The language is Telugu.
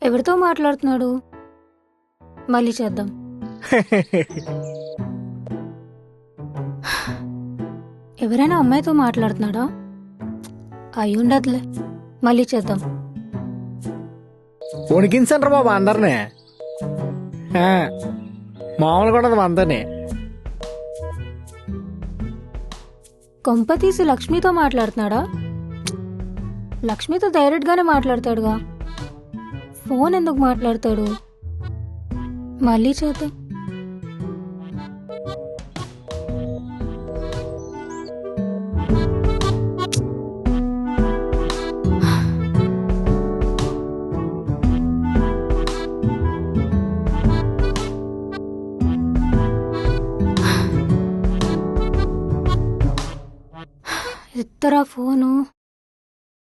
ఎవరితో మాట్లాడుతున్నాడు? మళ్ళీ చేద్దాం. ఎవరైనా అమ్మాయితో మాట్లాడుతున్నాడా? అయి ఉండదులే. మళ్ళీ చేద్దాం. వణికించండ్రా బాబు అందరినీ. మామూలుగా ఉండదు అందరినీ. కొంప తీసి లక్ష్మితో మాట్లాడుతున్నాడా? లక్ష్మితో డైరెక్ట్ గానే మాట్లాడతాడుగా, ఫోన్ ఎందుకు మాట్లాడతాడు? మళ్ళీ చేద్దాం. ఎత్తరా ఫోను.